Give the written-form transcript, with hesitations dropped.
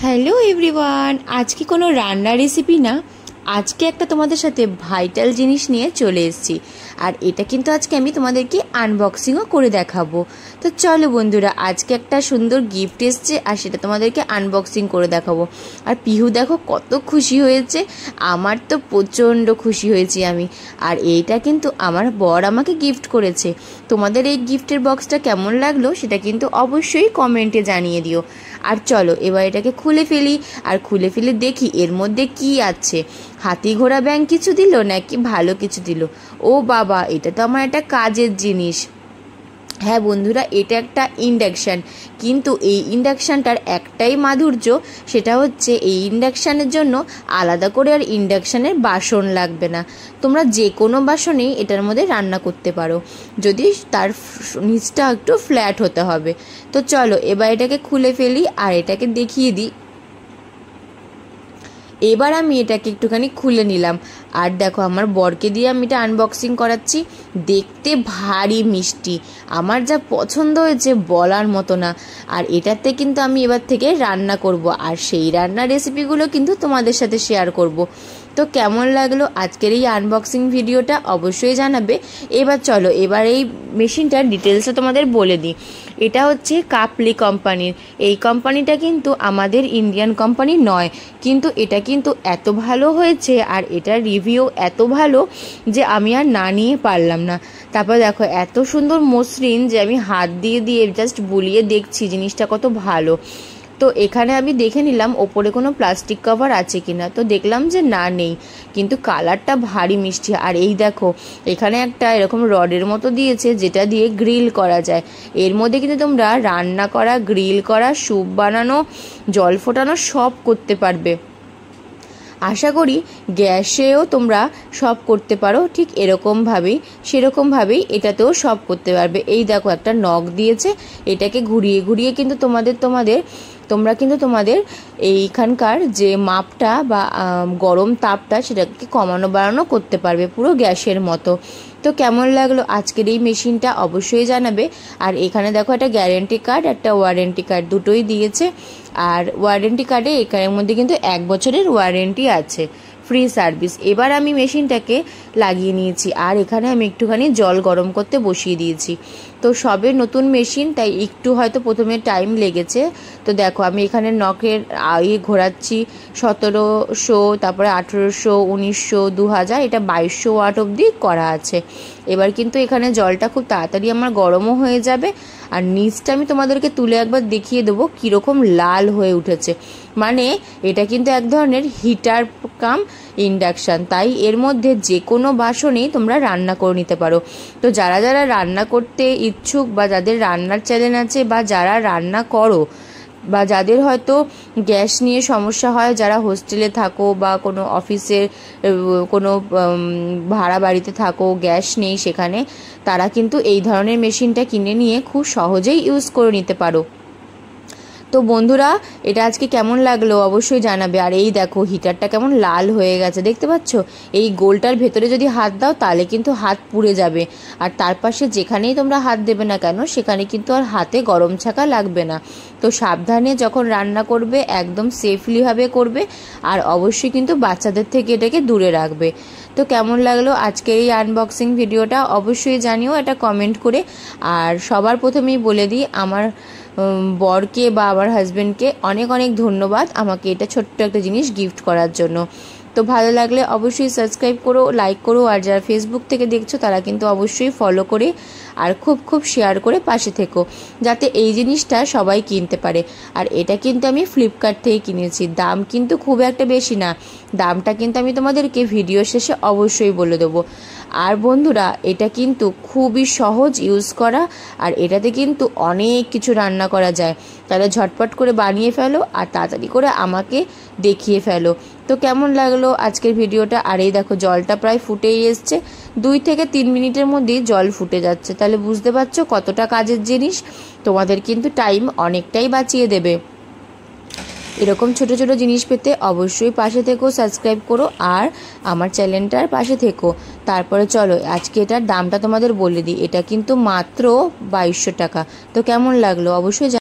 Hello everyone, আজকে কোনো রান্নার রেসিপি না, আজকে একটা তোমাদের সাথে ভাইটাল জিনিস নিয়ে চলে এসেছি। আর এটা কিন্তু আজকে আমি তোমাদেরকে আনবক্সিংও করে দেখাবো। তো চলো বন্ধুরা, আজকে একটা সুন্দর গিফট এসছে আর সেটা তোমাদেরকে আনবক্সিং করে দেখাবো। আর পিহু দেখো কত খুশি হয়েছে, আমার তো প্রচণ্ড খুশি হয়েছি আমি। আর এইটা কিন্তু আমার বর আমাকে গিফট করেছে। তোমাদের এই গিফটের বক্সটা কেমন লাগলো সেটা কিন্তু অবশ্যই কমেন্টে জানিয়ে দিও। আর চলো এবার এটাকে খুলে ফেলি, আর খুলে ফেলে দেখি এর মধ্যে কি আছে। হাতি ঘোড়া ব্যাঙ কিছু দিল নাকি ভালো কিছু দিল? ও বাবা, এটা তো আমার একটা কাজের জিনিস। হ্যাঁ বন্ধুরা, এটা একটা ইন্ডাকশান, কিন্তু এই ইন্ডাকশানটার একটাই মাধুর্য, সেটা হচ্ছে এই ইন্ডাকশানের জন্য আলাদা করে আর ইন্ডাকশানের বাসন লাগবে না। তোমরা যে কোনো বাসনেই এটার মধ্যে রান্না করতে পারো, যদি তার নিচটা একটু ফ্ল্যাট হতে হবে। তো চলো এবার এটাকে খুলে ফেলি আর এটাকে দেখিয়ে দিই। এবার আমি এটাকে একটুখানি খুলে নিলাম, আর দেখো আমার বরকে দিয়ে আমি এটা আনবক্সিং করাচ্ছি। দেখতে ভারী মিষ্টি, আমার যা পছন্দ হয়েছে বলার মতো না। আর এটাতে কিন্তু আমি এবার থেকে রান্না করব, আর সেই রান্নার রেসিপিগুলো কিন্তু তোমাদের সাথে শেয়ার করব। তো কেমন লাগলো আজকের এই আনবক্সিং ভিডিওটা অবশ্যই জানাবে। এবার চলো এবার এই মেশিনটার ডিটেলসটা তোমাদের বলে দিই। এটা হচ্ছে কাপলি কোম্পানির। এই কোম্পানিটা কিন্তু আমাদের ইন্ডিয়ান কোম্পানি নয়, কিন্তু এটা কিন্তু এত ভালো হয়েছে আর এটার রিভিউ এত ভালো যে আমি আর না নিয়ে পারলাম না। তারপর দেখো এত সুন্দর মসৃণ যে আমি হাত দিয়ে দিয়ে জাস্ট বুলিয়ে দেখছি জিনিসটা কত ভালো। তো এখানে আমি দেখে নিলাম ওপরে কোনো প্লাস্টিক কভার আছে কিনা, তো দেখলাম যে না নেই, কিন্তু কালারটা ভারী মিষ্টি। আর এই দেখো এখানে একটা এরকম রডের মতো দিয়েছে যেটা দিয়ে গ্রিল করা যায়। এর মধ্যে কিন্তু তোমরা রান্না করা, গ্রিল করা, স্যুপ বানানো, জল ফোটানো সব করতে পারবে। আশা করি গ্যাসেও তোমরা সব করতে পারো, ঠিক এরকমভাবেই সেরকমভাবেই এটাতেও সব করতে পারবে। এই দেখো একটা নখ দিয়েছে, এটাকে ঘুরিয়ে ঘুরিয়ে কিন্তু তোমরা কিন্তু তোমাদের এইখানকার যে মাপটা বা গরম তাপটা সেটাকে কমানো বাড়ানো করতে পারবে পুরো গ্যাসের মতো। তো কেমন লাগলো আজকের এই মেশিনটা অবশ্যই জানাবে। আর এখানে দেখো একটা গ্যারেন্টি কার্ড, একটা ওয়ারেন্টি কার্ড দুটোই দিয়েছে। আর ওয়ারেন্টি কার্ডে এখানের মধ্যে কিন্তু 1 বছরের ওয়ারেন্টি আছে, ফ্রি সার্ভিস। এবার আমি মেশিনটাকে লাগিয়ে নিয়েছি, আর এখানে আমি একটুখানি জল গরম করতে বসিয়ে দিয়েছি। তো সবে নতুন মেশিন, তাই একটু হয়তো প্রথমে টাইম লেগেছে। তো দেখো আমি এখানে নখের ঘোরাচ্ছি 1700, তারপরে 1800, 1900, 2000, এটা 2200 ওয়াট অবধি করা আছে। এবার কিন্তু এখানে জলটা খুব তাড়াতাড়ি আমার গরমও হয়ে যাবে। আর নিচটা আমি তোমাদেরকে তুলে একবার দেখিয়ে দেবো কীরকম লাল হয়ে উঠেছে। মানে এটা কিন্তু এক ধরনের হিটার কাম ইন্ডাকশান, তাই এর মধ্যে যে কোনো বাসনেই তোমরা রান্না করে নিতে পারো। তো যারা যারা রান্না করতে ইচ্ছুক, বা যাদের রান্নার চ্যানেল আছে, বা যারা রান্না করো, বা যাদের হয়তো গ্যাস নিয়ে সমস্যা হয়, যারা হোস্টেলে থাকো বা কোনো অফিসের কোনো ভাড়া বাড়িতে থাকো, গ্যাস নেই সেখানে, তারা কিন্তু এই ধরনের মেশিনটা কিনে নিয়ে খুব সহজেই ইউজ করে নিতে পারো। তো বন্ধুরা, এটা আজকে কেমন লাগলো অবশ্যই জানাবে। আর এই দেখো হিটারটা কেমন লাল হয়ে গেছে, দেখতে পাচ্ছ? এই গোলটার ভেতরে যদি হাত দাও তাহলে কিন্তু হাত পুড়ে যাবে। আর তার পাশে যেখানেই তোমরা হাত দেবে না কেন সেখানে কিন্তু আর হাতে গরম ছাকা লাগবে না। তো সাবধানে যখন রান্না করবে একদম সেফলিভাবে করবে, আর অবশ্যই কিন্তু বাচ্চাদের থেকে এটাকে দূরে রাখবে। তো কেমন লাগলো আজকের এই আনবক্সিং ভিডিওটা অবশ্যই জানিও এটা কমেন্ট করে। আর সবার প্রথমেই বলে দিই, আমার বরকে বা আমার হাজব্যান্ডকে অনেক অনেক ধন্যবাদ আমাকে এটা ছোট্ট একটা জিনিস গিফট করার জন্য। তো ভালো লাগলে অবশ্যই সাবস্ক্রাইব করো, লাইক করো, আর যারা ফেসবুক থেকে দেখছো তারা কিন্তু অবশ্যই ফলো করে আর খুব খুব শেয়ার করে পাশে থেকো, যাতে এই জিনিসটা সবাই কিনতে পারে। আর এটা কিন্তু আমি ফ্লিপকার্ট থেকে কিনেছি, দাম কিন্তু খুব একটা বেশি না, দামটা কিন্তু আমি তোমাদেরকে ভিডিও শেষে অবশ্যই বলে দেবো। আর বন্ধুরা, এটা কিন্তু খুবই সহজ ইউজ করা, আর এটাতে কিন্তু অনেক কিছু রান্না করা যায়। তাহলে ঝটপট করে বানিয়ে ফেলো আর তাড়াতাড়ি করে আমাকে দেখিয়ে ফেলো। তো কেমন লাগলো আজকের ভিডিওটা? আর এই দেখো জলটা প্রায় ফুটেই এসছে, 2 থেকে 3 মিনিটের মধ্যেই জল ফুটে যাচ্ছে। তাহলে বুঝতে পারছো কতটা কাজের জিনিস, তোমাদের কিন্তু টাইম অনেকটাই বাঁচিয়ে দেবে। এরকম ছোট ছোট জিনিস পেতে অবশ্যই পাশে থেকো, সাবস্ক্রাইব করো আর আমার চ্যানেলটার পাশে থেকো। তারপরে চলো আজকে এটার দামটা তোমাদের বলে দিই, এটা কিন্তু মাত্র 2200 টাকা। তো কেমন লাগলো অবশ্যই